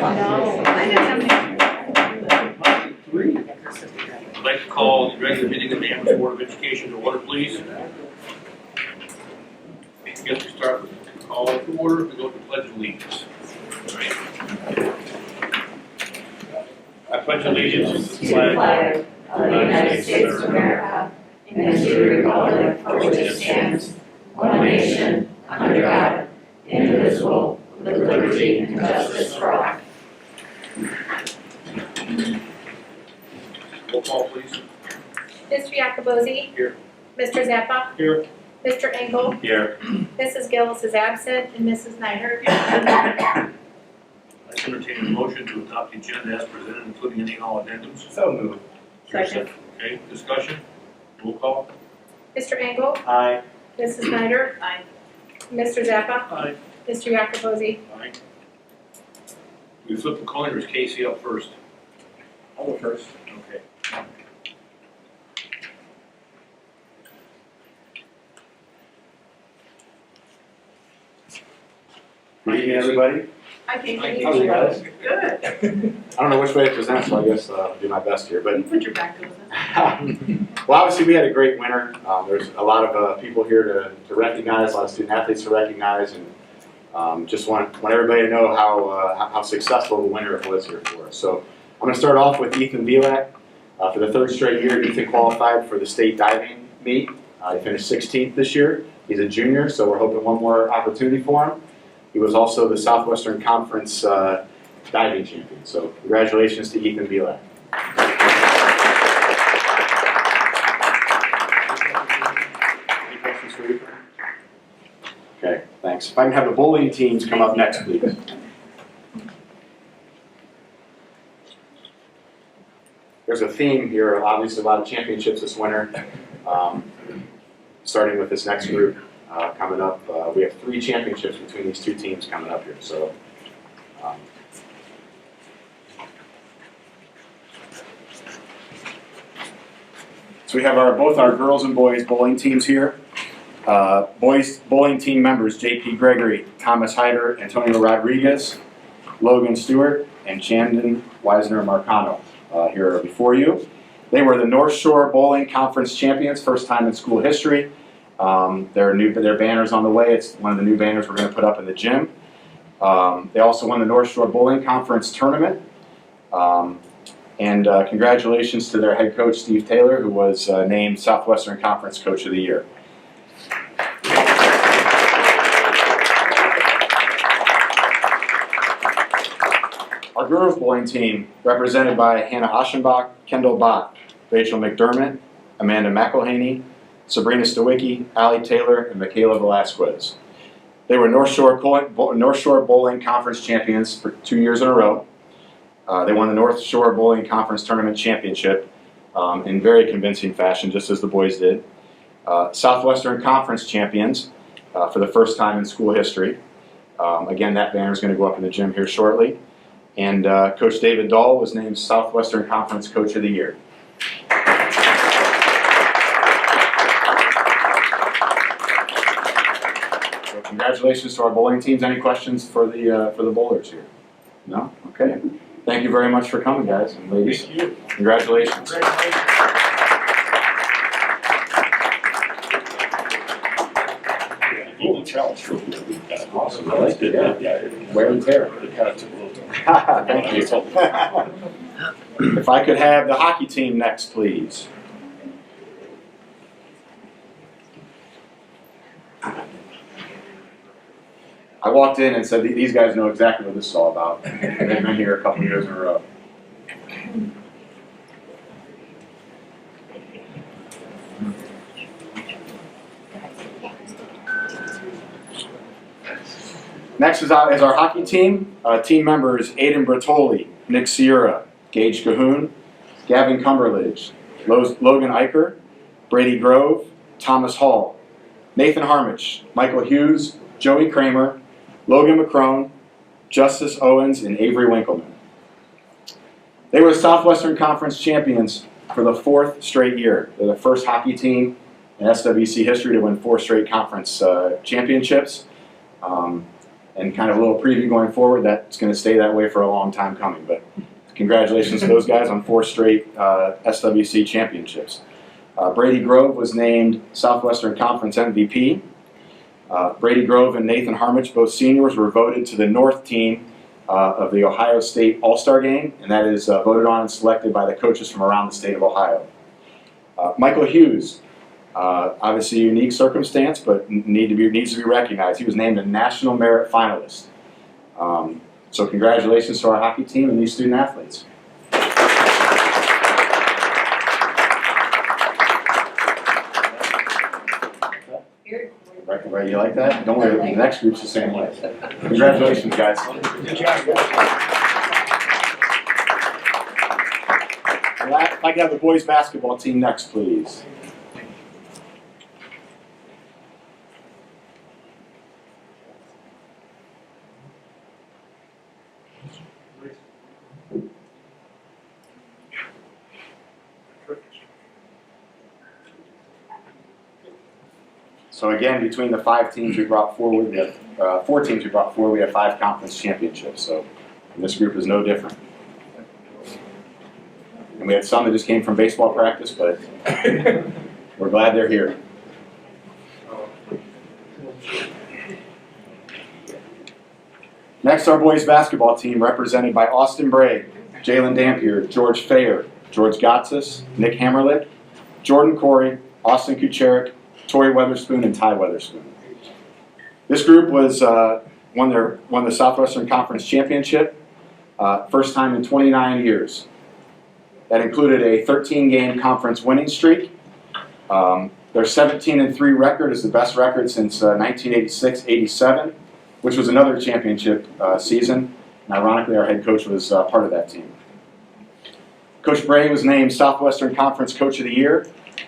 I'd like to call the regular meeting of the Amherst Board of Education to order, please. I guess we start with the call to order, we go to pledge of allegiance. All right. I pledge allegiance to the flag of the United States of America and to the republic for which it stands, one nation, under God, indivisible, with liberty and justice for all. Roll call, please. Mr. Yakobozzi. Here. Mr. Zappa. Here. Mr. Engel. Here. Mrs. Gillis is absent, and Mrs. Snyder. I entertain a motion to adopt the agenda as presented, including any and all addendums. So moved. Second. Okay, discussion? Roll call. Mr. Engel. Aye. Mrs. Snyder. Aye. Mr. Zappa. Aye. Mr. Yakobozzi. Aye. We flip the coin, or is Casey up first? I'll go first. Okay. Good evening, everybody. Hi, Hi, Casey. How's it guys? Good. I don't know which way to present, so I guess I'll do my best here. But You put your back to us. well, obviously we had a great winter. There's a lot of people here to recognize, a lot of student athletes to recognize, and just want everybody to know how successful the winter it was here for us. So I'm going to start off with Ethan Bielak. For the third straight year, Ethan qualified for the state diving meet. He finished 16th this year. He's a junior, so we're hoping one more opportunity for him. He was also the Southwestern Conference diving champion. So congratulations to Ethan Bielak. Any questions for Ethan? Okay, thanks. If I can have the bowling teams come up next, please. There's a theme here, obviously a lot of championships this winter. Starting with this next group coming up, we have 3 championships between these 2 teams coming up here. So, so we have both our girls and boys bowling teams here. Boys bowling team members: J.P. Gregory, Thomas Hyder, Antonio Rodriguez, Logan Stewart, and Chandon Weisner Marcano. Here before you. They were the North Shore Bowling Conference champions, first time in school history. Their banner's on the way. It's one of the new banners we're going to put up in the gym. They also won the North Shore Bowling Conference tournament. And congratulations to their head coach, Steve Taylor, who was named Southwestern Conference Coach of the Year. Our girls bowling team, represented by Hannah Aschenbach, Kendall Bott, Rachel McDermott, Amanda McElhaney, Sabrina Stawicki, Allie Taylor, and Michaela Velasquez. They were North Shore Bowling Conference champions for 2 years in a row. They won the North Shore Bowling Conference Tournament Championship in very convincing fashion, just as the boys did. Southwestern Conference champions for the first time in school history. Again, that banner is going to go up in the gym here shortly. And Coach David Dahl was named Southwestern Conference Coach of the Year. So congratulations to our bowling teams. Any questions for the bowlers here? No? Okay. Thank you very much for coming, guys and ladies. Thank you. Congratulations. Golden Challenge Trophy. Awesome. I liked it. Yeah. Wear and tear. It kind of took a little time. Thank you. If I could have the hockey team next, please. I walked in and said, these guys know exactly what this is all about. And they've been here a couple years in a row. Next is our hockey team. Team members: Aiden Bertoli, Nick Sierra, Gage Cahoon, Gavin Cumberledge, Logan Eicher, Brady Grove, Thomas Hall, Nathan Harmich, Michael Hughes, Joey Kramer, Logan McCrone, Justice Owens, and Avery Winkleman. They were Southwestern Conference champions for the 4th straight year. They're the first hockey team in SWC history to win 4 straight conference championships. and kind of a little preview going forward, that's going to stay that way for a long time coming. But congratulations to those guys on 4 straight SWC championships. Brady Grove was named Southwestern Conference MVP. Brady Grove and Nathan Harmich, both seniors, were voted to the North team of the Ohio State All-Star Game, and that is voted on and selected by the coaches from around the state of Ohio. Michael Hughes, obviously a unique circumstance, but needs to be recognized. He was named a National Merit Finalist. So congratulations to our hockey team and these student athletes. Right, you like that? Don't worry, the next group's the same way. Congratulations, guys. Good job. If I could have the boys basketball team next, please. So again, between the 5 teams we brought forward, we have 4 teams we brought forward, we have 5 conference championships. So this group is no different. And we had some that just came from baseball practice, but we're glad they're here. Next, our boys basketball team, represented by Austin Bray, Jalen Dampier, George Fayer, George Gotsis, Nick Hammerlich, Jordan Corey, Austin Kucherik, Tori Weatherspoon, and Ty Weatherspoon. This group was won the Southwestern Conference Championship, first time in 29 years. That included a 13-game conference winning streak. Their 17-3 record is the best record since 1986-87, which was another championship season. And ironically, our head coach was part of that team. Coach Bray was named Southwestern Conference Coach of the Year,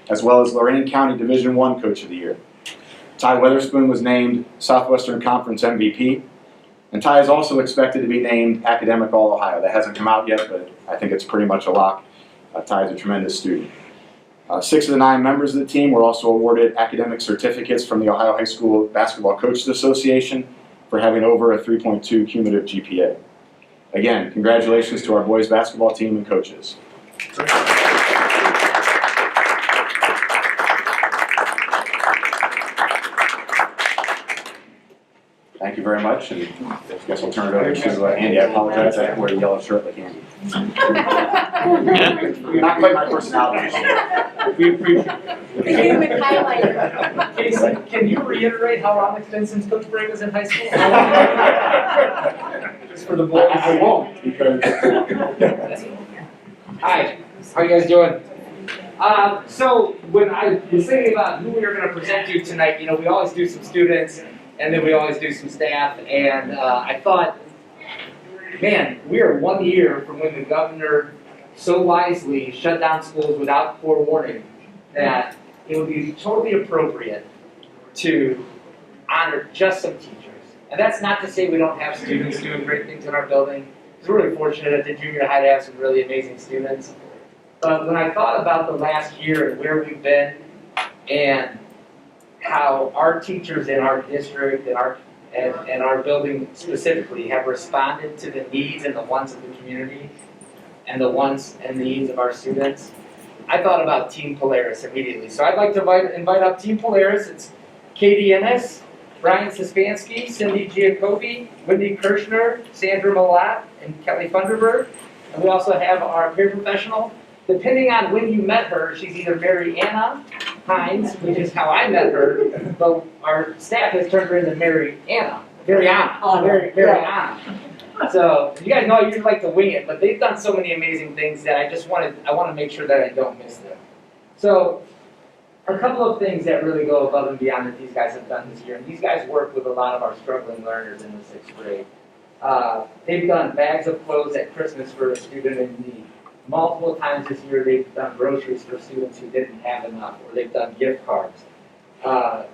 as well as Lorain County Division I Coach of the Year. Ty Weatherspoon was named Southwestern Conference MVP. And Ty is also expected to be named Academic All-Ohio. That hasn't come out yet, but I think it's pretty much a lock. Ty is a tremendous student. 6 of the 9 members of the team were also awarded academic certificates from the Ohio High School Basketball Coaches Association for having over a 3.2 cumulative GPA. Again, congratulations to our boys basketball team and coaches. Thank you very much, and I guess I'll turn it over to Andy. I apologize, I wear a yellow shirt like Andy. Not quite my personality. We appreciate it. Human highlighter. Casey, can you reiterate how long it's been since Coach Bray was in high school? Just for the boys. I won't, because Hi, how you guys doing? So when I was thinking about who we were going to present to tonight, you know, we always do some students, and then we always do some staff, and I thought, man, we are 1 year from when the governor so wisely shut down schools without forewarning that it would be totally appropriate to honor just some teachers. And that's not to say we don't have students doing great things in our building. We're really fortunate at the junior high to have some really amazing students. But when I thought about the last year and where we've been and how our teachers in our district and our building specifically have responded to the needs and the wants of the community and the wants and needs of our students, I thought about Team Polaris immediately. So I'd like to invite up Team Polaris. It's Katie Ennis, Brian Sispansky, Cindy Giacobi, Wendy Kirshner, Sandra Malat, and Kelly Funderburg. And we also have our paraprofessional. Depending on when you met her, she's either Mary Anna Hines, which is how I met her, but our staff has turned her into Mary Anna. So you guys know I usually like to wing it, but they've done so many amazing things that I want to make sure that I don't miss them. So a couple of things that really go above and beyond that these guys have done this year, and these guys work with a lot of our struggling learners in the 6th grade. They've done bags of clothes at Christmas for a student in need. Multiple times this year they've done groceries for students who didn't have enough, or they've done gift cards.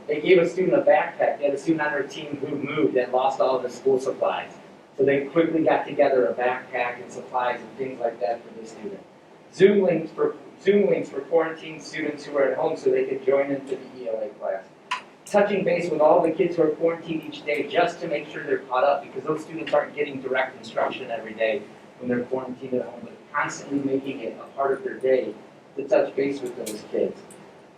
They gave a student a backpack. They had a student on their team who moved and lost all of his school supplies. So they quickly got together a backpack and supplies and things like that for the student. Zoom links for quarantined students who were at home so they could join into the ELA class. touching base with all the kids who are quarantined each day just to make sure they're caught up, because those students aren't getting direct instruction every day when they're quarantined at home, but constantly making it a part of their day to touch base with those kids.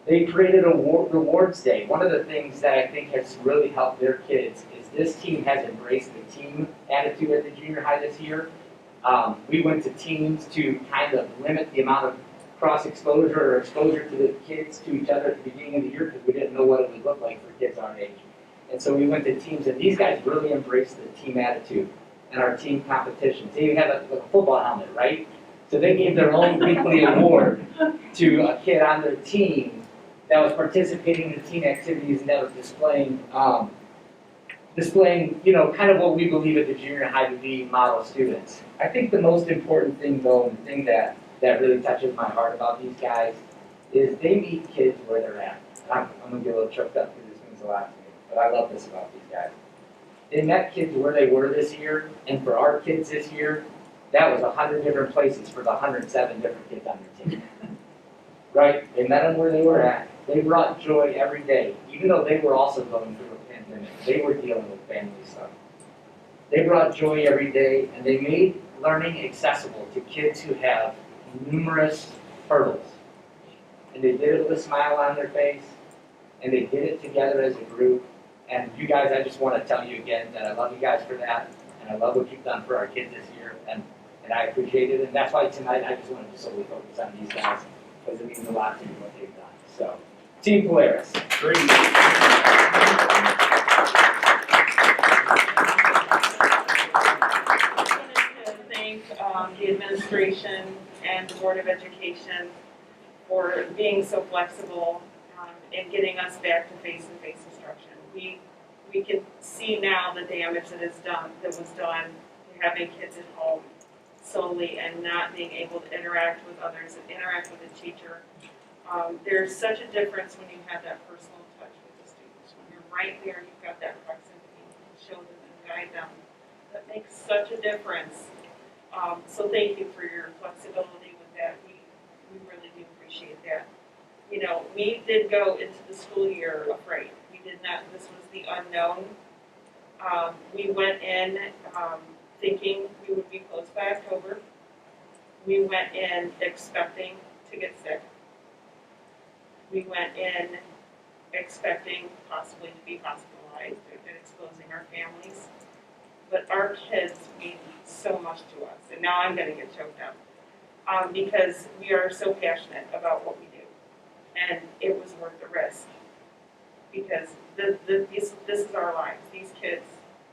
They created a rewards day. One of the things that I think has really helped their kids is this team has embraced the team attitude at the junior high this year. We went to teams to kind of limit the amount of cross exposure or exposure to the kids to each other at the beginning of the year because we didn't know what it would look like for kids our age. And so we went to teams, and these guys really embraced the team attitude and our team competitions. They even had a football helmet, right? So they gave their own weekly award to a kid on their team that was participating in the team activities and that was displaying, you know, kind of what we believe at the junior high to be model students. I think the most important thing, though, and the thing that really touches my heart about these guys is they meet kids where they're at. I'm gonna get a little choked up because this means a lot to me, but I love this about these guys. They met kids where they were this year, and for our kids this year, that was 100 different places for the 107 different kids on their team. Right? They met them where they were at. They brought joy every day, even though they were also going through a pandemic. They were dealing with family stuff. They brought joy every day, and they made learning accessible to kids who have numerous hurdles. And they did it with a smile on their face, and they did it together as a group. And you guys, I just want to tell you again that I love you guys for that, and I love what you've done for our kids this year, and I appreciate it. And that's why tonight I just wanted to solely focus on these guys, because it means a lot to me what they've done. So, Team Polaris. Great. To thank the administration and the Board of Education for being so flexible and getting us back to face-to-face instruction. We can see now the damage that was done to having kids at home solely and not being able to interact with others and interact with the teacher. There's such a difference when you have that personal touch with the students. When you're right there, you've got that proximity, you can show them and guide them. That makes such a difference. So thank you for your flexibility with that. We really do appreciate that. You know, we did go into the school year afraid. We did not, this was the unknown. We went in thinking we would be closed by October. We went in expecting to get sick. We went in expecting possibly to be hospitalized and exposing our families. But our kids mean so much to us. And now I'm gonna get choked up because we are so passionate about what we do. And it was worth the risk because this is our lives. These kids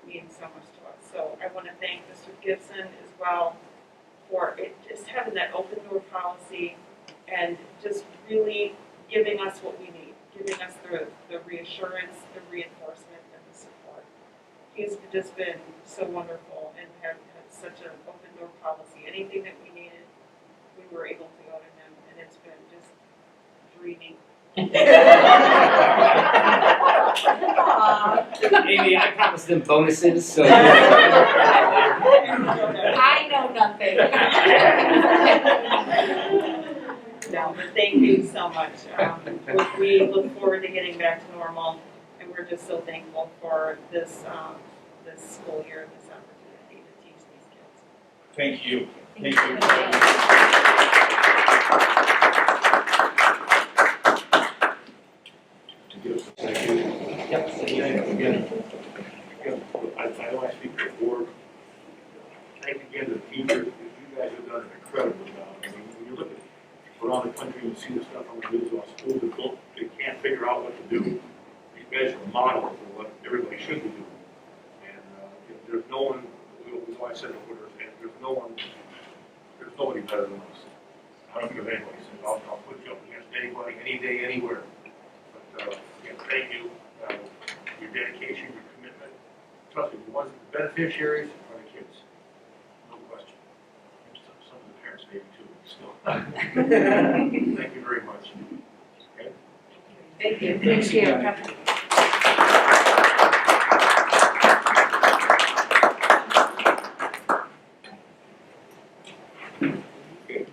mean so much to us. So I want to thank Mr. Gibson as well for it, just having that open door policy and just really giving us what we need, giving us the reassurance, the reinforcement, and the support. He's just been so wonderful and had such an open door policy. Anything that we needed, we were able to go to him, and it's been just dreamy. Amy, I promised them bonuses, so. I know nothing. No, but thank you so much. We look forward to getting back to normal, and we're just so thankful for this this school year, this opportunity to teach these kids. Thank you. Thank you. To give us a second. Yep. Again, I know I speak for the board. Thank again to the teachers, because you guys have done an incredible job. I mean, when you look at around the country and see the stuff on the news about schools that they can't figure out what to do, these guys are a model for what everybody should be doing. And there's no one, we always said before, there's nobody better than us. I don't care what anybody says, I'll put you up against anybody, any day, anywhere. But again, thank you, your dedication, your commitment. Trust me, the ones, the beneficiaries are the kids, no question. Some of the parents maybe too, still. Thank you very much. Okay? Thank you. Thank you. Okay.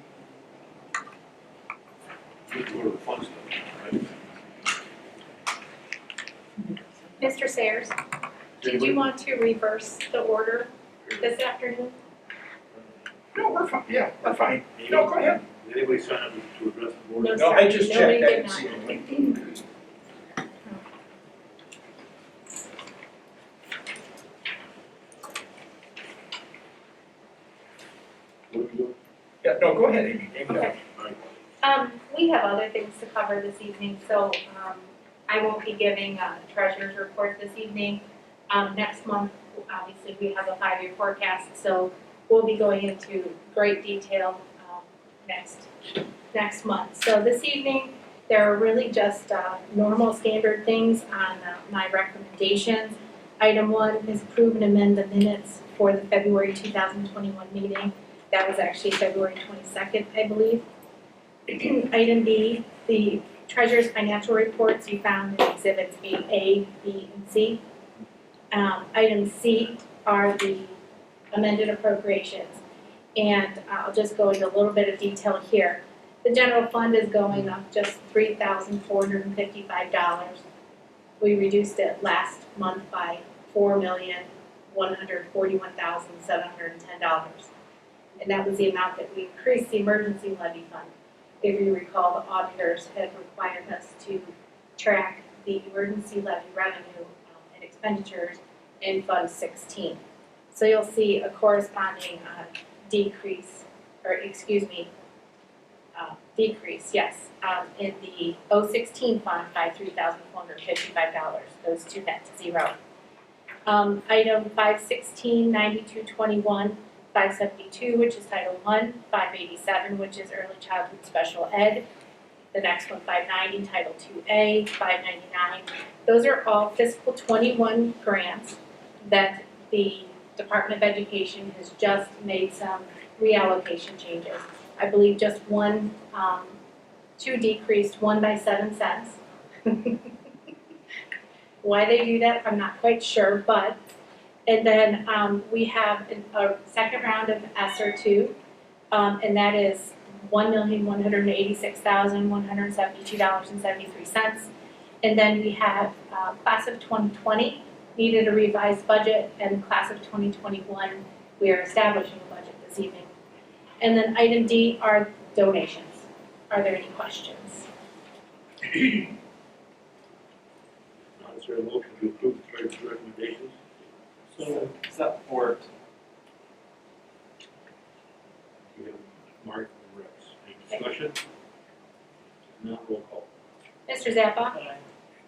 Let's go to the fun stuff, right? want to reverse the order this afternoon? No, we're fine, yeah, we're fine. No, go ahead. Did anybody sign up to address the board? No, No, I sir. just Nobody checked, I did didn't not. see anything. What are we doing? Yeah, no, go ahead, Amy. Amy, Okay. We have other things to cover this evening, so, I won't be giving a treasurer's report this evening. Next month, obviously, we have a 5-year forecast, so we'll be going into great detail, next month. So this evening, there are really just, normal standard things on, my recommendations. Item 1 is approve and amend the minutes for the February 2021 meeting. That was actually February 22nd, I believe. Item B, the treasurer's financial reports you found in exhibits A, B, and C. Item C are the amended appropriations. And I'll just go into a little bit of detail here. The general fund is going up just $3,455. We reduced it last month by $4,141,710. And that was the amount that we increased the emergency levy fund. If you recall, the auditors had required us to track the emergency levy revenue and expenditures in Fund 16. So you'll see a corresponding decrease, in the 016 fund by $3,455. Those two net to zero. Item 516-9221, 572, which is Title I, 587, which is Early Childhood Special Ed. The next one, 590, Title IIA, 599. Those are all fiscal 21 grants that the Department of Education has just made some reallocation changes. I believe just two decreased, one by 7 cents. Why they do that, I'm not quite sure, but, and then we have a second round of ESSER 2, and that is $1,186,172.73. And then we have class of 2020 needed a revised budget, and class of 2021, we are establishing a budget this evening. And then item D are donations. Are there any questions? Is there a motion to approve the treasurer's recommendations? Support. We have Mark and Rex. Any discussion? Now roll call. Mr. Zappa?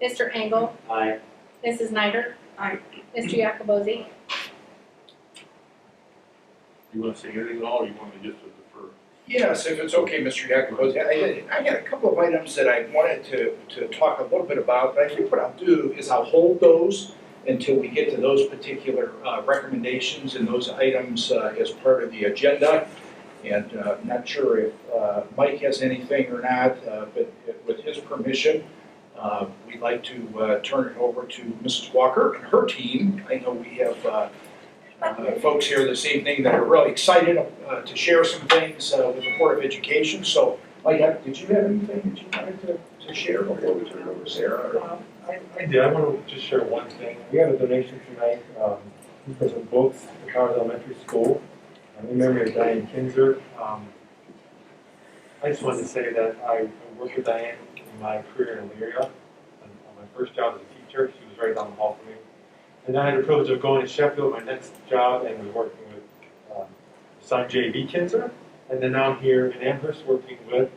Mr. Engel? Aye. Mrs. Snyder? Aye. Mr. Yakobozzi? You want to say anything at all, or you want me just to defer? Yes, if it's okay, Mr. Yakubowski, I got a couple of items that I wanted to talk a little bit about, but I think what I'll do is I'll hold those until we get to those particular recommendations and those items as part of the agenda. And I'm not sure if Mike has anything or not, but with his permission, we'd like to turn it over to Mrs. Walker and her team. I know we have folks here this evening that are really excited to share some things with the Board of Education. So, Mike, did you have anything that you wanted to share before we turn it over to Sarah? I did. I want to just share one thing. We have a donation tonight for some books at the Powers Elementary School in memory of Diane Kinzer. I just wanted to say that I worked with Diane in my career in Elyria. On my first job as a teacher, she was right down the hall from me. And then I had the privilege of going to Sheffield, my next job, and was working with son J.B. Kinzer. And then now I'm here in Amherst working with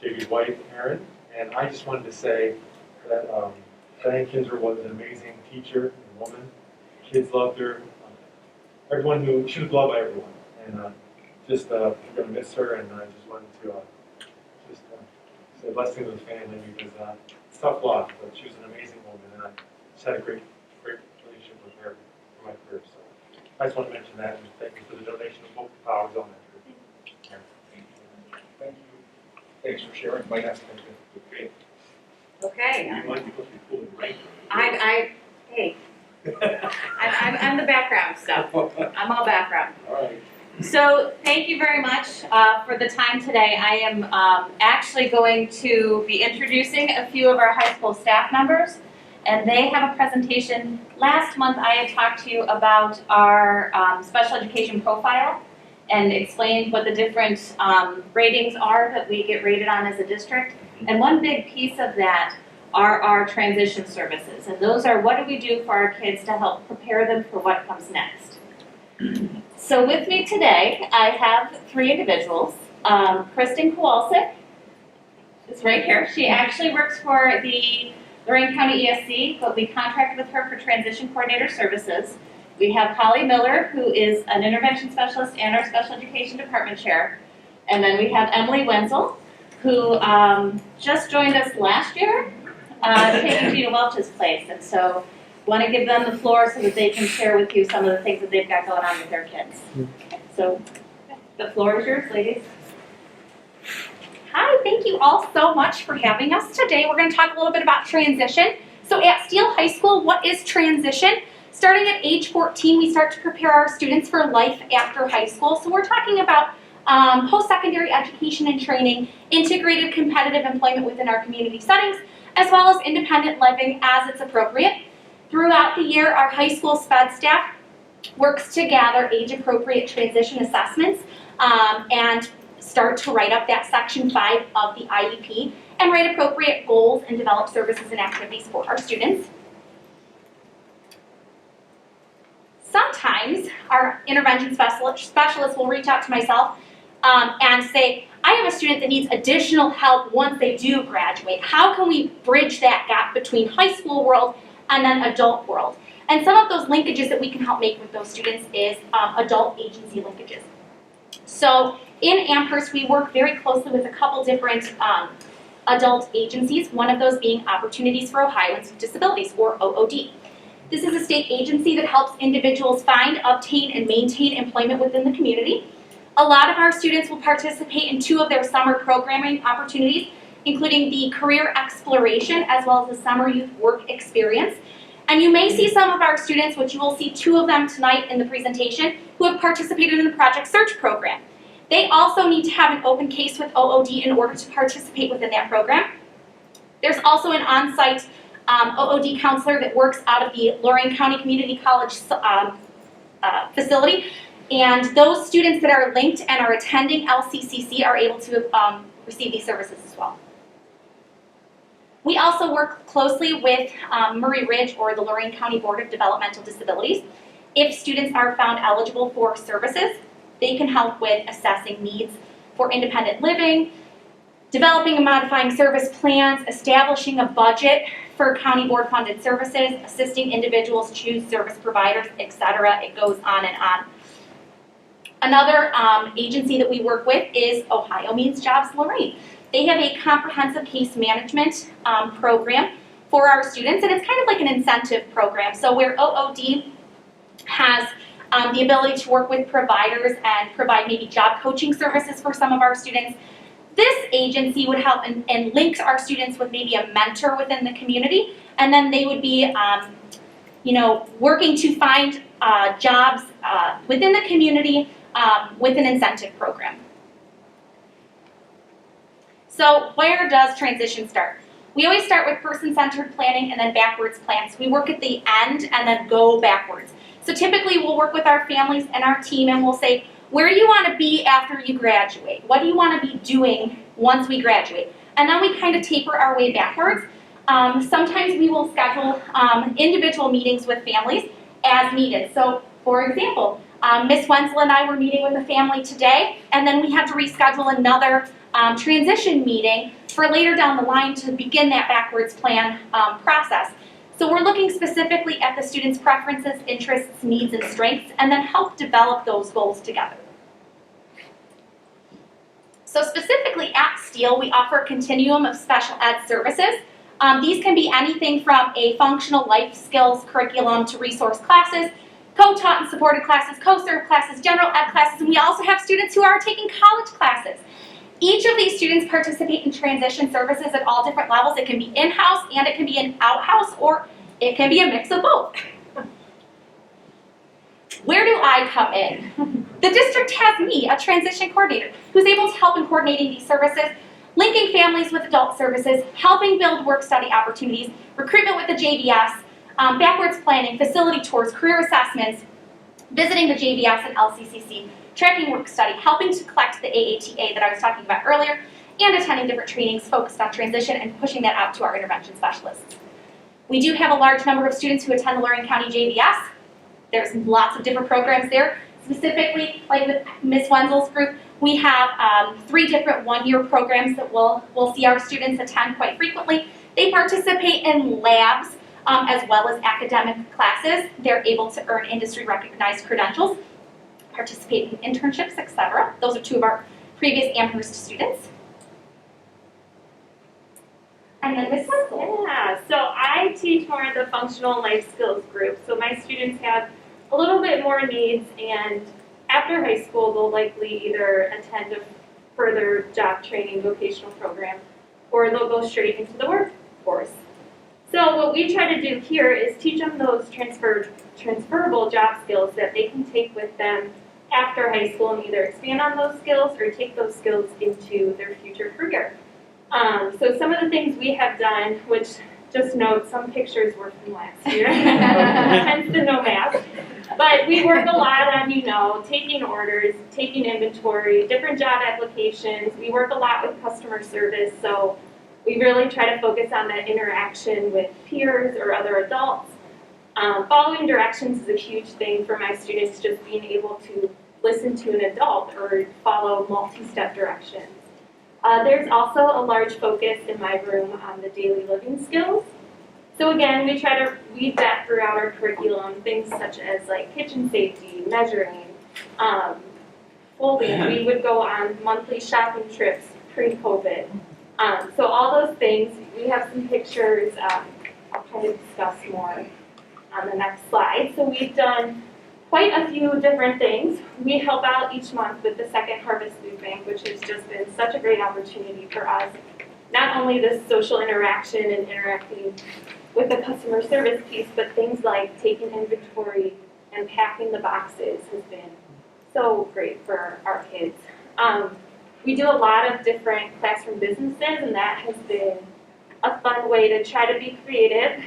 J.B.'s wife, Erin. And I just wanted to say that Diane Kinzer was an amazing teacher and woman. Kids loved her. She was loved by everyone. And we're going to miss her. And I just wanted to say a blessing to the family because it's a tough loss, but she was an amazing woman. And I just had a great relationship with her in my career. So I just want to mention that and thank you for the donation of both Powers Elementary. Thank you. Thanks for sharing, Mike. Okay. Okay. You might be supposed to be pulling rank. Hey, I'm the background stuff. I'm all background. All right. So thank you very much for the time today. I am actually going to be introducing a few of our high school staff members, and they have a presentation. Last month, I had talked to you about our special education profile and explained what the different ratings are that we get rated on as a district. And one big piece of that are our transition services. And those are what do we do for our kids to help prepare them for what comes next. So with me today, I have 3 individuals. Kristen Kowalczyk is right here. She actually works for the Lorraine County ESC, but we contracted with her for transition coordinator services. We have Holly Miller, who is an intervention specialist and our special education department chair. And then we have Emily Wenzel, who just joined us last year, taking Gina Welch's place. And so want to give them the floor so that they can share with you some of the things that they've got going on with their kids. So the floor is yours, ladies. Hi, thank you all so much for having us today. We're going to talk a little bit about transition. So at Steele High School, what is transition? Starting at age 14, we start to prepare our students for life after high school. So we're talking about post-secondary education and training, integrated competitive employment within our community settings, as well as independent living as it's appropriate. Throughout the year, our high school SPED staff works to gather age-appropriate transition assessments and start to write up that Section 5 of the IEP and write appropriate goals and develop services and activities for our students. Sometimes our intervention specialists will reach out to myself and say, I have a student that needs additional help once they do graduate. How can we bridge that gap between high school world and then adult world? And some of those linkages that we can help make with those students is adult agency linkages. So in Amherst, we work very closely with a couple different adult agencies, one of those being Opportunities for Ohioans with Disabilities, or OOD. This is a state agency that helps individuals find, obtain, and maintain employment within the community. A lot of our students will participate in 2 of their summer programming opportunities, including the Career Exploration as well as the Summer Youth Work Experience. And you may see some of our students, which you will see 2 of them tonight in the presentation, who have participated in the Project Search program. They also need to have an open case with OOD in order to participate within that program. There's also an on-site OOD counselor that works out of the Lorraine County Community College facility. And those students that are linked and are attending LCCC are able to receive these services as well. We also work closely with Murray Ridge, or the Lorraine County Board of Developmental Disabilities. If students are found eligible for services, they can help with assessing needs for independent living, developing and modifying service plans, establishing a budget for county board funded services, assisting individuals choose service providers, etc. It goes on and on. Another agency that we work with is Ohio Means Jobs Lorraine. They have a comprehensive case management program for our students, and it's kind of like an incentive program. So where OOD has the ability to work with providers and provide maybe job coaching services for some of our students, this agency would help and link our students with maybe a mentor within the community, and then they would be working to find jobs within the community with an incentive program. So where does transition start? We always start with person-centered planning and then backwards plans. We work at the end and then go backwards. So typically we'll work with our families and our team and we'll say, where do you want to be after you graduate? What do you want to be doing once we graduate? And then we kind of taper our way backwards. Sometimes we will schedule individual meetings with families as needed. So for example, Ms. Wenzel and I were meeting with a family today, and then we had to reschedule another transition meeting for later down the line to begin that backwards plan process. So we're looking specifically at the students' preferences, interests, needs, and strengths, and then help develop those goals together. So specifically at Steele, we offer a continuum of special ed services. These can be anything from a functional life skills curriculum to resource classes, co-taught and supported classes, co-served classes, general ed classes, and we also have students who are taking college classes. Each of these students participate in transition services at all different levels. It can be in-house and it can be an out-house, or it can be a mix of both. Where do I come in? The district has me, a transition coordinator, who's able to help in coordinating these services. linking families with adult services, helping build work-study opportunities, recruitment with the JVS, backwards planning, facility tours, career assessments, visiting the JVS and LCCC, tracking work-study, helping to collect the AATA that I was talking about earlier, and attending different trainings focused on transition and pushing that out to our intervention specialists. We do have a large number of students who attend the Lorraine County JVS. There's lots of different programs there. Specifically, like with Ms. Wenzel's group, we have 3 different one-year programs that we'll see our students attend quite frequently. They participate in labs as well as academic classes. They're able to earn industry-recognized credentials, participate in internships, etc. Those are 2 of our previous Amherst students. And then Ms. Wenzel. Yeah, so I teach more of the functional life skills group. So my students have a little bit more needs, and after high school, they'll likely either attend a further job training vocational program, or they'll go straight into the workforce. So what we try to do here is teach them those transferable job skills that they can take with them after high school and either expand on those skills or take those skills into their future career. So some of the things we have done, which just note some pictures were from last year, hence the no mask. But we work a lot on, taking orders, taking inventory, different job applications. We work a lot with customer service, so we really try to focus on that interaction with peers or other adults. Following directions is a huge thing for my students, just being able to listen to an adult or follow multi-step directions. There's also a large focus in my room on the daily living skills. So again, we try to weave that throughout our curriculum, things such as like kitchen safety, measuring, folding. We would go on monthly shopping trips pre-COVID. So all those things, we have some pictures. I'll try to discuss more on the next slide. So we've done quite a few different things. We help out each month with the Second Harvest Food Bank, which has just been such a great opportunity for us. Not only this social interaction and interacting with the customer service piece, but things like taking inventory and packing the boxes has been so great for our kids. We do a lot of different classroom businesses, and that has been a fun way to try to be creative.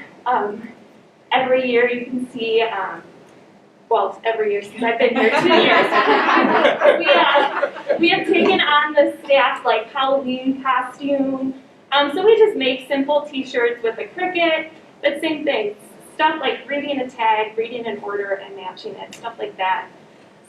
Every year you can see, well, every year since I've been here, 2 years, we have taken on the staff like Halloween costume. So we just make simple t-shirts with a cricket, but same thing, stuff like reading a tag, reading an order, and matching it, stuff like that.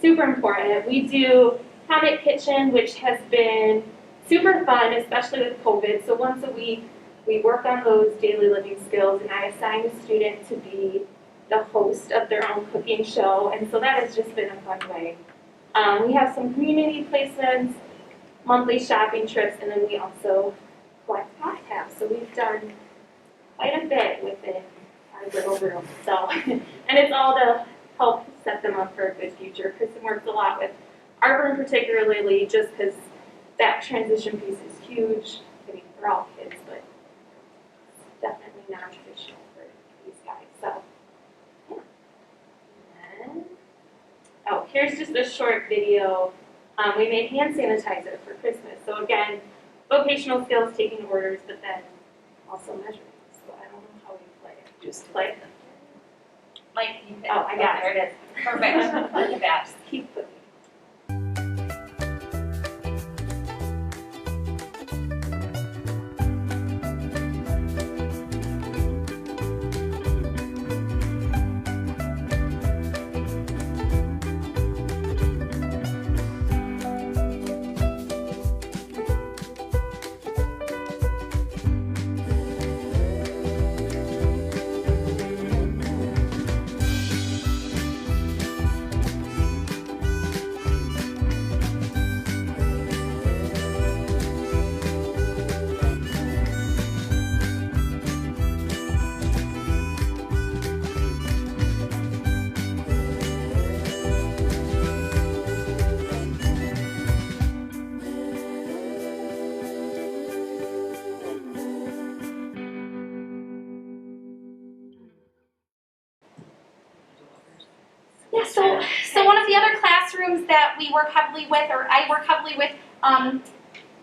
Super important. We do Comet Kitchen, which has been super fun, especially with COVID. So once a week, we work on those daily living skills, and I assign a student to be the host of their own cooking show, and so that has just been a fun way. We have some community placements, monthly shopping trips, and then we also collect podcasts. So we've done quite a bit within our little room. So, and it's all to help set them up for a good future. Kristen works a lot with our room particularly, just because that transition piece is huge. I mean, for all kids, but definitely non-traditional for these guys. So, yeah. And then, oh, here's just a short video. We made hand sanitizer for Christmas. So again, vocational skills, taking orders, but then also measuring. So I don't know how we play it. Just play it. Like, Oh, I got it. there it is. Perfect. Look at that. Keep putting. Yeah, so one of the other classrooms that we work heavily with, or I work heavily with,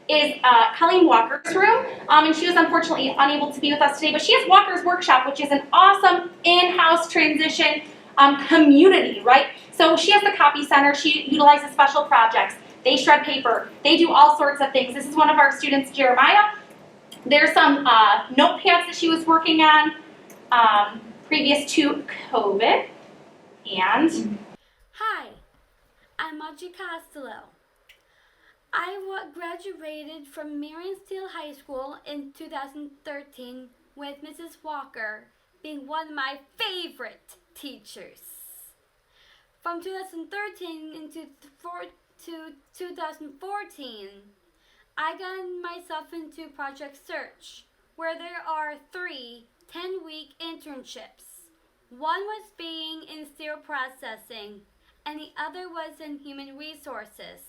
is Colleen Walker's room, and she was unfortunately unable to be with us today, but she has Walker's Workshop, which is an awesome in-house transition community, right? So she has the copy center, she utilizes special projects, they shred paper, they do all sorts of things. This is one of our students, Jeremiah. There's some notepads that she was working on previous to COVID, and Hi, I'm Audrey Costello. I graduated from Marion Steele High School in 2013 with Mrs. Walker being one of my favorite teachers. From 2013 into 2014, I got myself into Project Search, where there are 3 10-week internships. One was being in steel processing, and the other was in human resources,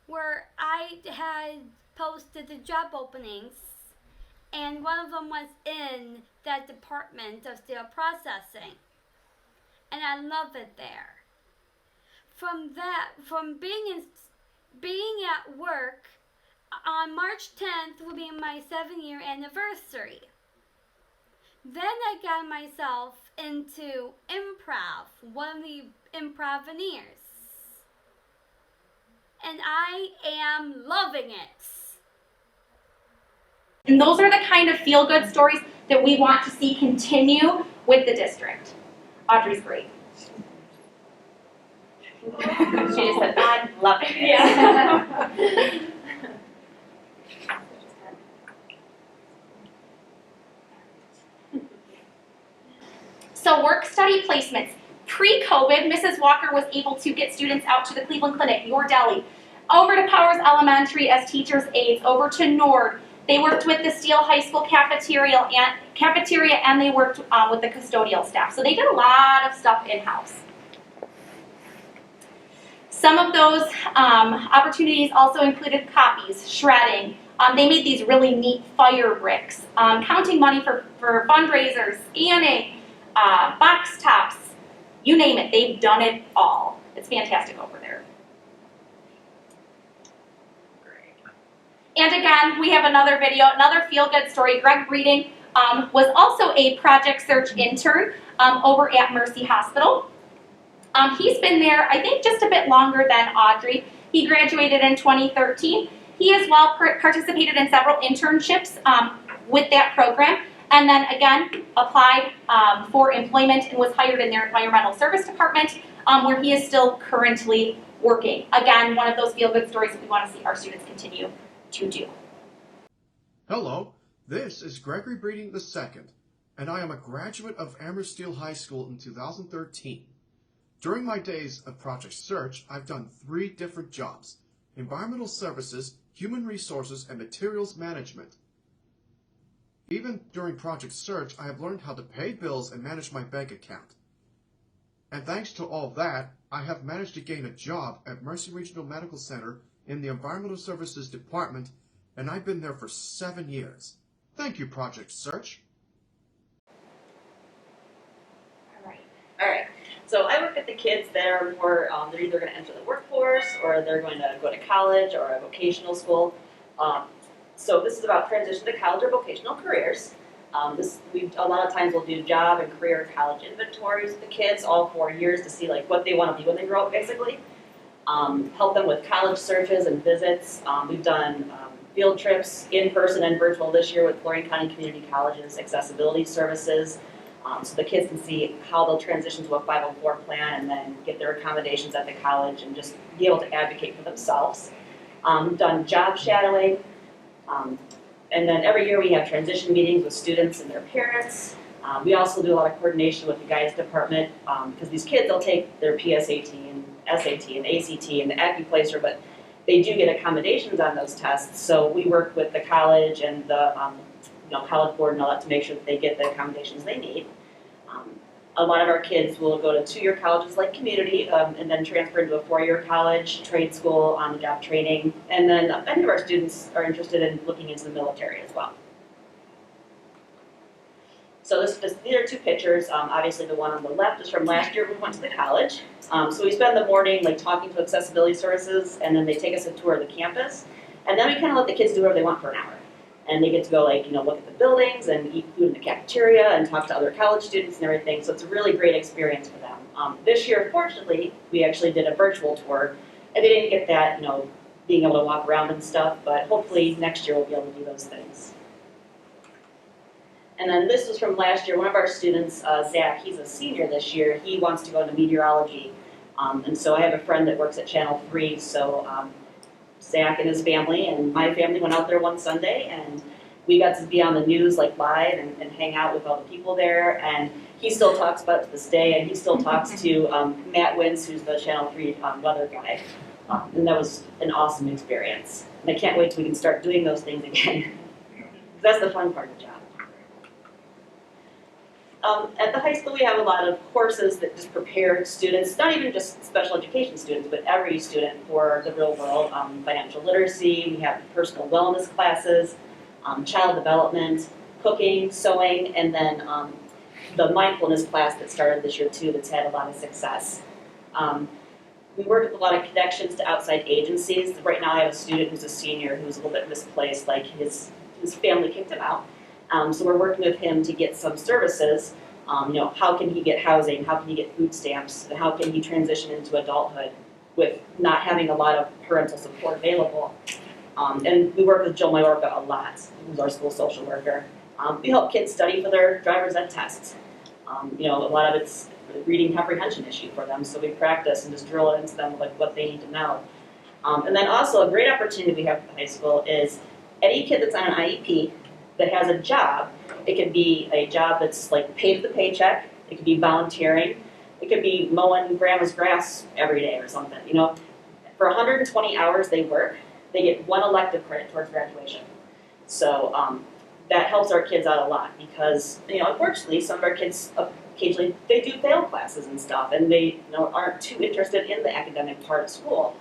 where I had posted the job openings, and one of them was in that department of steel processing, and I love it there. From being at work, on March 10th will be my 7-year anniversary. Then I got myself into improv, one of the improvineers. And I am loving it. And those are the kind of feel-good stories that we want to see continue with the district. Audrey's great. She just said, I'm loving it. Yeah. So work-study placements. Pre-COVID, Mrs. Walker was able to get students out to the Cleveland Clinic, Your Deli, over to Powers Elementary as teachers' aides, over to Nord. They worked with the Steele High School cafeteria, and they worked with the custodial staff. So they did a lot of stuff in-house. Some of those opportunities also included copies, shredding. They made these really neat fire bricks, counting money for fundraisers, scanning, box tops, you name it, they've done it all. It's fantastic over there. And again, we have another video, another feel-good story. Greg Breeding was also a Project Search intern over at Mercy Hospital. He's been there, I think, just a bit longer than Audrey. He graduated in 2013. He as well participated in several internships with that program, and then again applied for employment and was hired in their environmental service department, where he is still currently working. Again, one of those feel-good stories that we want to see our students continue to do. Hello, this is Gregory Breeding II, and I am a graduate of Amherst Steele High School in 2013. During my days of Project Search, I've done 3 different jobs: environmental services, human resources, and materials management. Even during Project Search, I have learned how to pay bills and manage my bank account. And thanks to all that, I have managed to gain a job at Mercy Regional Medical Center in the Environmental Services Department, and I've been there for 7 years. Thank you, Project Search. All right. So I work with the kids that are more, they're either going to enter the workforce, or they're going to go to college or a vocational school. So this is about transition to college or vocational careers. A lot of times we'll do job and career college inventories with the kids all 4 years to see like what they want to be when they grow up, basically. Help them with college searches and visits. We've done field trips in person and virtual this year with Florean County Community College's accessibility services. So the kids can see how they'll transition to a 504 plan and then get their accommodations at the college and just be able to advocate for themselves. We've done job shadowing. And then every year we have transition meetings with students and their parents. We also do a lot of coordination with the guidance department because these kids, they'll take their PSAT and SAT and ACT and the AccuPlacer, but they do get accommodations on those tests. So we work with the college and the college board and all that to make sure that they get the accommodations they need. A lot of our kids will go to 2-year colleges like Community and then transfer into a 4-year college, trade school, on-the-job training, and then many of our students are interested in looking into the military as well. So these are 2 pictures. Obviously the one on the left is from last year when we went to the college. So we spend the morning like talking to accessibility services, and then they take us a tour of the campus. And then we kind of let the kids do whatever they want for an hour. And they get to go like, you know, look at the buildings and eat food in the cafeteria and talk to other college students and everything. So it's a really great experience for them. This year, fortunately, we actually did a virtual tour, and they didn't get that, you know, being able to walk around and stuff, but hopefully next year we'll be able to do those things. And then this was from last year. One of our students, Zach, he's a senior this year. He wants to go into meteorology. And so I have a friend that works at Channel 3, so Zach and his family and my family went out there one Sunday, and we got to be on the news like live and hang out with all the people there. And he still talks about it to this day, and he still talks to Matt Wins, who's the Channel 3 weather guy. And that was an awesome experience. And I can't wait till we can start doing those things again. That's the fun part of the job. At the high school, we have a lot of courses that just prepare students, not even just special education students, but every student for the real world. Financial literacy, we have personal wellness classes, child development, cooking, sewing, and then the mindfulness class that started this year too that's had a lot of success. We work with a lot of connections to outside agencies. Right now I have a student who's a senior who's a little bit misplaced, like his family kicked him out. So we're working with him to get some services. You know, how can he get housing? How can he get food stamps? And how can he transition into adulthood with not having a lot of parental support available? And we work with Jill Majorca a lot, who's our school social worker. We help kids study for their driver's ed tests. You know, a lot of it's a reading comprehension issue for them, so we practice and just drill it into them like what they need to know. And then also a great opportunity we have at the high school is any kid that's on an IEP that has a job. It could be a job that's like paid to the paycheck. It could be volunteering. It could be mowing grandma's grass every day or something. You know, for 120 hours they work, they get 1 elective credit towards graduation. So that helps our kids out a lot because, you know, unfortunately some of our kids occasionally they do fail classes and stuff, and they, you know, aren't too interested in the academic part of school.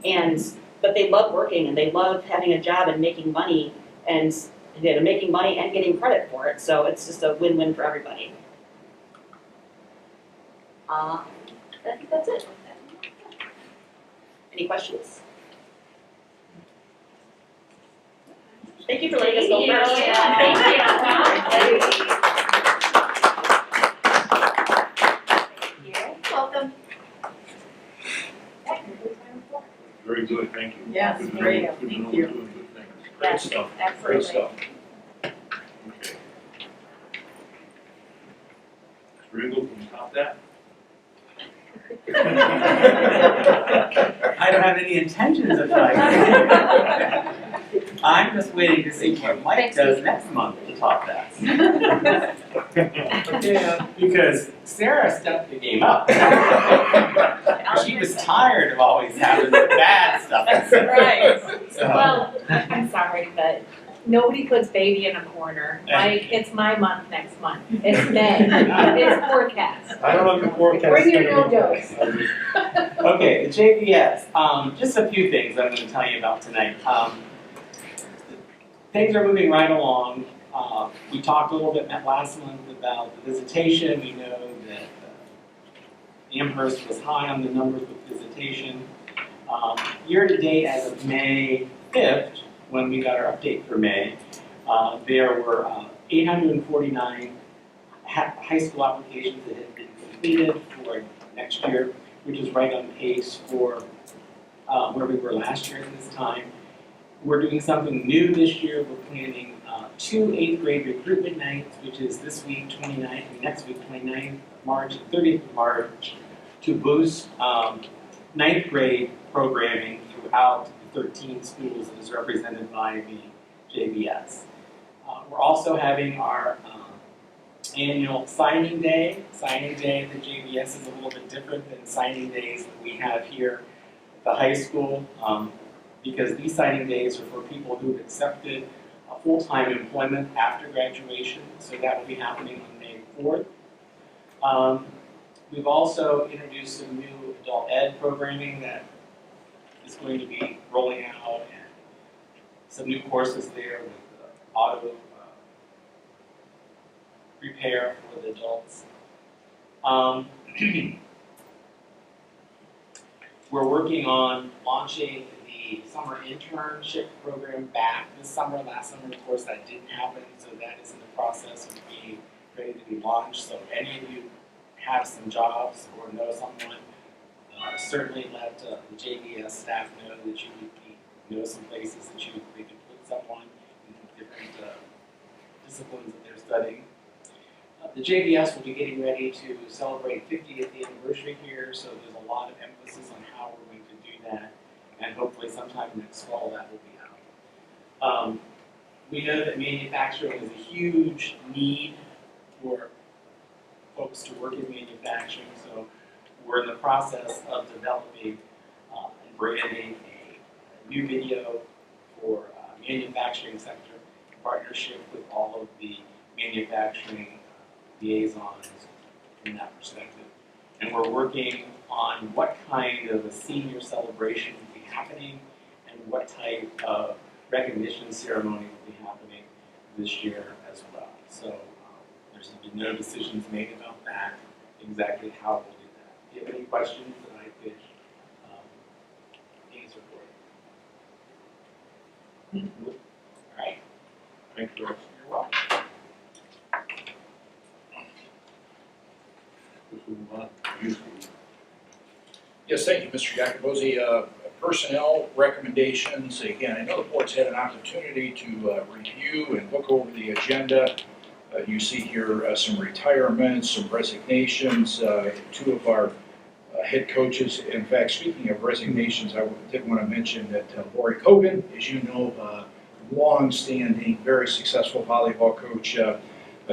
But they love working and they love having a job and making money and making money and getting credit for it, so it's just a win-win for everybody. I think that's it. Any questions? Thank you for letting us go first. Thank you. Welcome. Very good, thank you. Yes, Good to know- great. good to know Thank we're you. doing good things. Great Yes, stuff, absolutely. great stuff. Okay. Mr. Ringo, can you top that? I don't have any intentions of trying. I'm just waiting to see what Mike does next month to top that. Because Sarah stepped the game up. She was tired of always having the bad stuff. Right. So, Well, I'm sorry, but nobody puts baby in a corner. Like, it's my month next month. It's May. It's forecast. I don't know if the forecast is Bring your gonna be no-dos. okay, the JVS. Just a few things I'm going to tell you about tonight. Things are moving right along. We talked a little bit last month about the visitation. We know that Amherst was high on the numbers with visitation. Year to date, as of May 5th, when we got our update for May, there were 849 high school applications that had been completed for next year, which is right on pace for where we were last year at this time. We're doing something new this year. We're planning 2 8th grade recruitment nights, which is this week, 29th, and next week, 29th of March, and 30th of March, to boost 9th grade programming throughout the 13 schools that is represented by the JVS. We're also having our annual signing day. Signing day at the JVS is a little bit different than signing days that we have here at the high school. Because these signing days are for people who've accepted full-time employment after graduation, so that will be happening on May 4th. We've also introduced some new adult ed programming that is going to be rolling out, and some new courses there with auto repair for the adults. We're working on launching the summer internship program back this summer. Last summer, of course, that didn't happen, so that is in the process of being ready to be launched. So if any of you have some jobs or know someone, certainly let the JVS staff know that you know some places that they could put someone in different disciplines that they're studying. The JVS will be getting ready to celebrate 50th anniversary here, so there's a lot of emphasis on how we're going to do that, and hopefully sometime next fall that will be out. We know that manufacturing is a huge need for folks to work in manufacturing, so we're in the process of developing and branding a new video for manufacturing sector in partnership with all of the manufacturing liaisons from that perspective. And we're working on what kind of a senior celebration will be happening and what type of recognition ceremony will be happening this year as well. So there's been no decisions made about that, exactly how we'll do that. Do you have any questions that I could answer for you? All right. Thank you. You're welcome. Yes, thank you, Mr. Jacobozzi. Personnel recommendations, again, I know the board's had an opportunity to review and look over the agenda. You see here some retirements, some resignations, two of our head coaches. In fact, speaking of resignations, I did want to mention that Lori Kogan, as you know, long-standing, very successful volleyball coach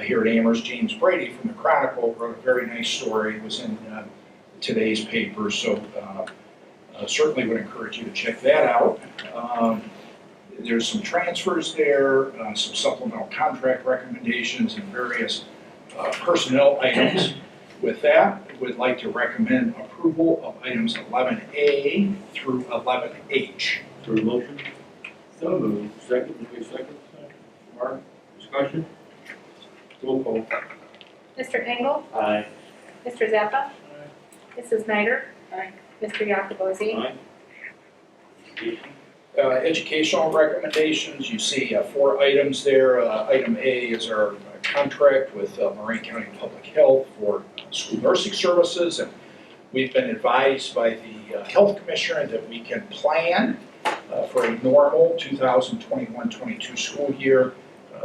here at Amherst. James Brady from the Chronicle wrote a very nice story. It was in today's paper, so certainly would encourage you to check that out. There's some transfers there, some supplemental contract recommendations, and various personnel items. With that, we'd like to recommend approval of items 11A through 11H. For a motion? So moved. Second, wait a second. Mark, discussion? Roll call. Mr. Engel? Aye. Mr. Zappa? Mrs. Snyder? Aye. Mr. Yakobozzi? Aye. Educational recommendations, you see 4 items there. Item A is our contract with Lorraine County Public Health for school nursing services, and we've been advised by the health commissioner that we can plan for a normal 2021-22 school year.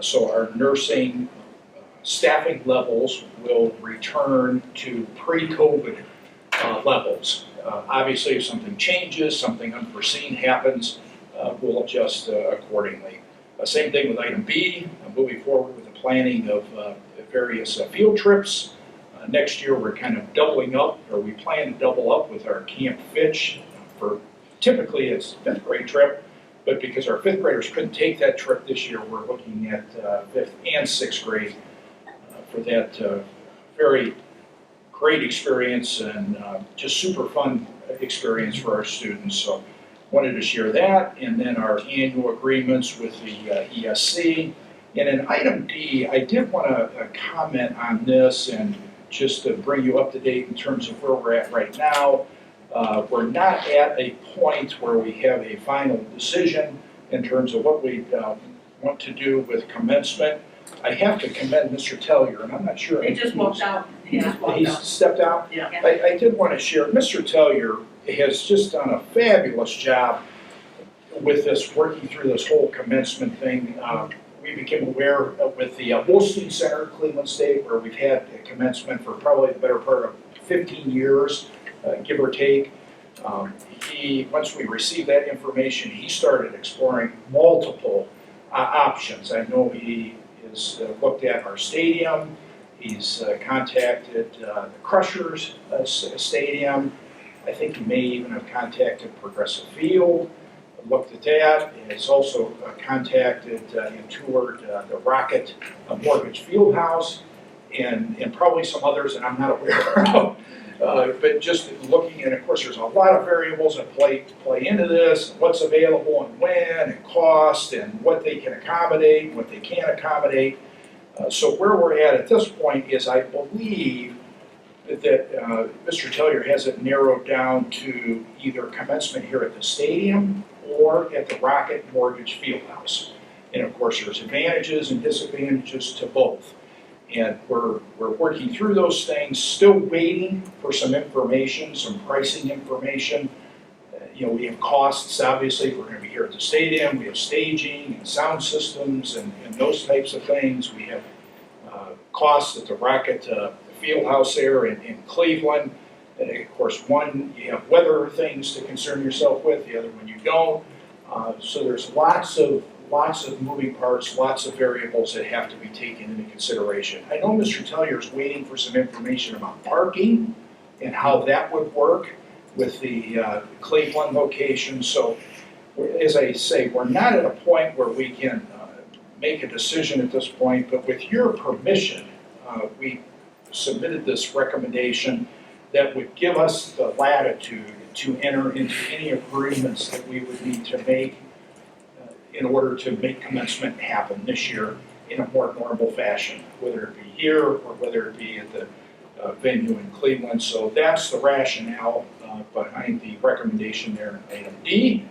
So our nursing staffing levels will return to pre-COVID levels. Obviously, if something changes, something unforeseen happens, we'll adjust accordingly. Same thing with item B, moving forward with the planning of various field trips. Next year, we're kind of doubling up, or we plan to double up with our Camp Fitch for typically it's 5th grade trip, but because our 5th graders couldn't take that trip this year, we're looking at 5th and 6th grade for that very great experience and just super fun experience for our students. So wanted to share that, and then our annual agreements with the ESC. And in item D, I did want to comment on this and just to bring you up to date in terms of where we're at right now. We're not at a point where we have a final decision in terms of what we want to do with commencement. I have to commend Mr. Tellier, and I'm not sure. He just walked out. He stepped out? Yeah. I did want to share, Mr. Tellier has just done a fabulous job with this, working through this whole commencement thing. We became aware with the Wolstein Center, Cleveland State, where we've had a commencement for probably the better part of 15 years, give or take. Once we received that information, he started exploring multiple options. I know he has looked at our stadium. He's contacted the Crushers Stadium. I think he may even have contacted Progressive Field, looked at that. He's also contacted and toured the Rocket Mortgage Fieldhouse and probably some others that I'm not aware of. But just looking, and of course there's a lot of variables that play into this, what's available and when, and cost, and what they can accommodate, what they can't accommodate. So where we're at this point is I believe that Mr. Tellier has it narrowed down to either commencement here at the stadium or at the Rocket Mortgage Fieldhouse. And of course, there's advantages and disadvantages to both. And we're working through those things, still waiting for some information, some pricing information. We have costs, obviously, we're gonna be here at the stadium, we have staging and sound systems and those types of things. We have costs at the Rocket Fieldhouse there in Cleveland. And of course, one, you have weather things to concern yourself with, the other one you don't. So there's lots of moving parts, lots of variables that have to be taken into consideration. I know Mr. Tellier is waiting for some information about parking and how that would work with the Cleveland location. So as I say, we're not at a point where we can make a decision at this point, but with your permission, we submitted this recommendation that would give us the latitude to enter into any agreements that we would need to make in order to make commencement happen this year in a more normal fashion, whether it be here or whether it be at the venue in Cleveland. So that's the rationale behind the recommendation there in item D.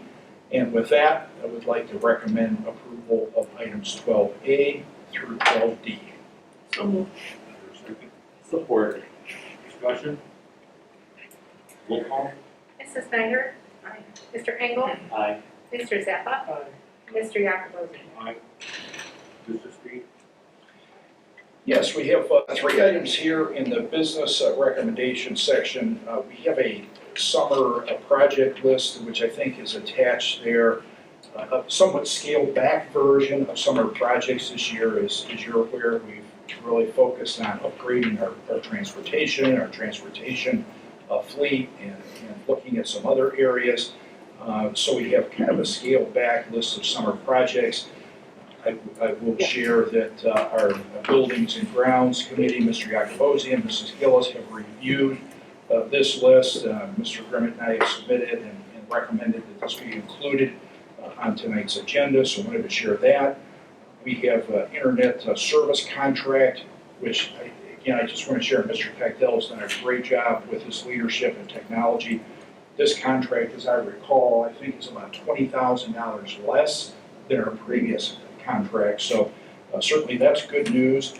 And with that, I would like to recommend approval of items 12A through 12D. So moved. Support. Discussion? Roll call. Mrs. Snyder? Aye. Mr. Engel? Aye. Mr. Zappa? Aye. Mr. Yakubowski? Aye. Mr. Street? Yes, we have 3 items here in the business recommendation section. We have a summer project list, which I think is attached there. A somewhat scaled back version of summer projects this year. As you're aware, we've really focused on upgrading our transportation fleet and looking at some other areas. So we have kind of a scaled back list of summer projects. I will share that our Buildings and Grounds Committee, Mr. Yakubowski and Mrs. Gillis, have reviewed this list. Mr. Grimmett and I have submitted and recommended that this be included on tonight's agenda, so I wanted to share that. We have internet service contract, which, I just want to share, Mr. Pactel has done a great job with his leadership and technology. This contract, as I recall, I think is about $20,000 less than our previous contract, so certainly that's good news.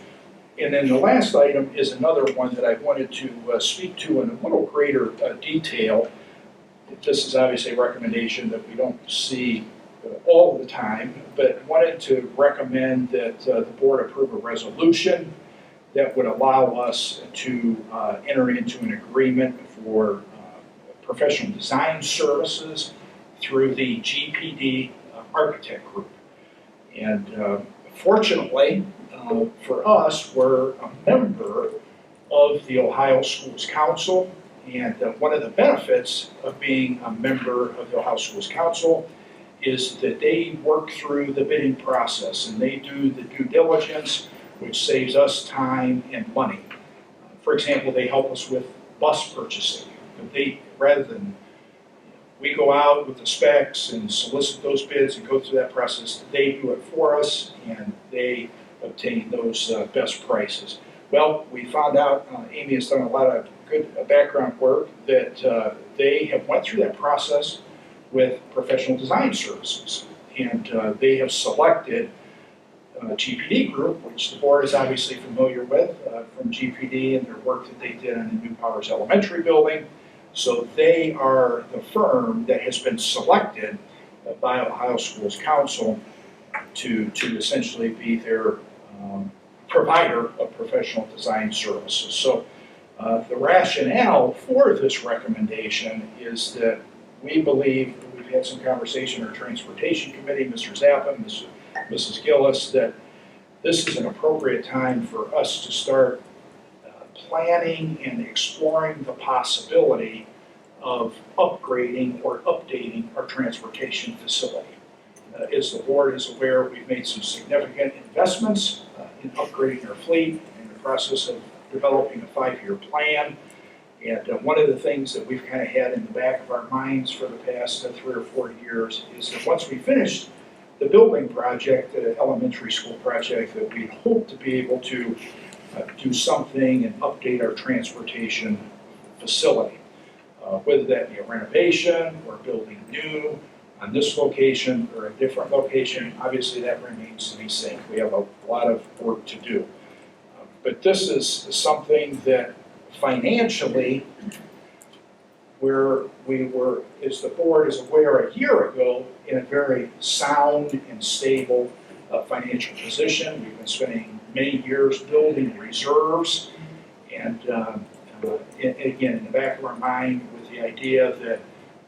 And then the last item is another one that I wanted to speak to in a little greater detail. This is obviously a recommendation that we don't see all the time, but wanted to recommend that the board approve a resolution that would allow us to enter into an agreement for professional design services through the GPD Architect Group. And fortunately for us, we're a member of the Ohio Schools Council, and one of the benefits of being a member of the Ohio Schools Council is that they work through the bidding process and they do the due diligence, which saves us time and money. For example, they help us with bus purchasing. Rather than we go out with the specs and solicit those bids and go through that process, they do it for us and they obtain those best prices. Well, we found out, Amy has done a lot of good background work, that they have went through that process with professional design services. And they have selected GPD Group, which the board is obviously familiar with from GPD and their work that they did on the New Powers Elementary building. So they are the firm that has been selected by Ohio Schools Council to essentially be their provider of professional design services. So the rationale for this recommendation is that we believe, we've had some conversation in our Transportation Committee, Mr. Zappa, Mrs. Gillis, that this is an appropriate time for us to start planning and exploring the possibility of upgrading or updating our transportation facility. As the board is aware, we've made some significant investments in upgrading our fleet in the process of developing a 5-year plan. And one of the things that we've kind of had in the back of our minds for the past 3 or 4 years is that once we finish the building project, the elementary school project, that we hope to be able to do something and update our transportation facility. Whether that be a renovation or building new, on this location or a different location, obviously that remains to be seen. We have a lot of work to do. But this is something that financially, where we were, as the board is aware, a year ago, in a very sound and stable financial position. We've been spending many years building reserves, and again, in the back of our mind, with the idea that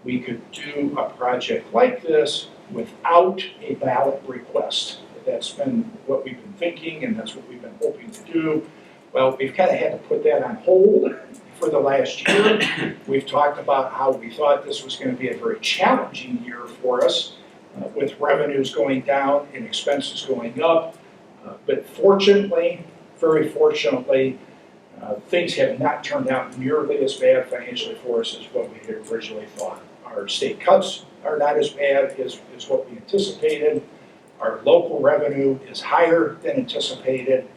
we could do a project like this without a ballot request. That's been what we've been thinking, and that's what we've been hoping to do. Well, we've kind of had to put that on hold for the last year. We've talked about how we thought this was going to be a very challenging year for us, with revenues going down and expenses going up. But fortunately, very fortunately, things have not turned out nearly as bad financially for us as what we had originally thought. Our state cuts are not as bad as what we anticipated. Our local revenue is higher than anticipated.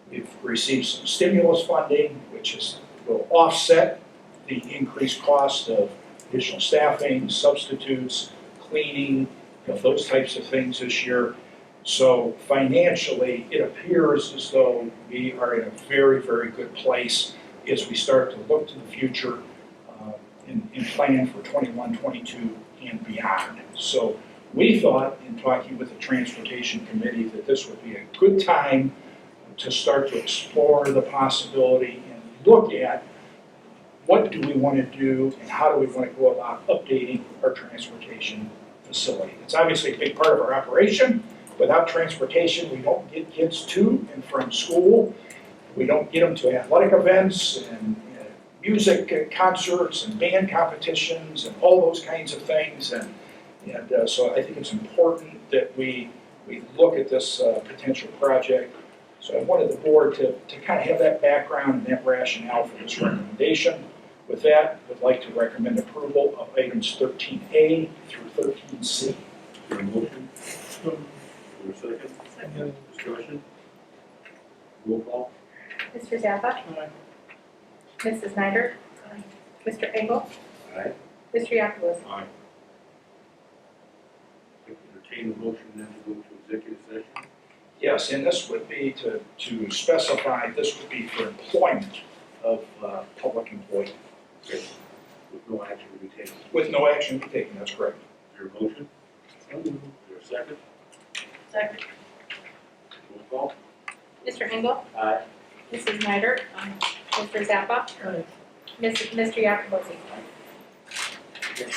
We've received some stimulus funding, which will offset the increased cost of additional staffing, substitutes, cleaning, those types of things this year. So financially, it appears as though we are in a very, very good place as we start to look to the future and plan for 21, 22, and beyond. So we thought, in talking with the Transportation Committee, that this would be a good time to start to explore the possibility and look at what do we want to do and how do we want to go about updating our transportation facility. It's obviously a big part of our operation. Without transportation, we don't get kids to and from school. We don't get them to athletic events and music concerts and band competitions and all those kinds of things. And so I think it's important that we look at this potential project. So I wanted the board to kind of have that background and that rationale for this recommendation. With that, I would like to recommend approval of items 13A through 13C. Is there a motion? Is there a second? Second. Discussion? Roll call? Mr. Zappa? Mrs. Snyder? Mr. Engel? Aye. Mr. Yacob? Aye. Entertain a motion then to go to executive session. Yes, and this would be to specify, this would be for employment of public employee. Okay. With no action to be taken. With no action to be taken, that's correct. Is there a motion? Is there a second? Second. Roll call? Mr. Engel? Aye. Mrs. Snyder? Mr. Zappa? Mr. Yacob? Okay.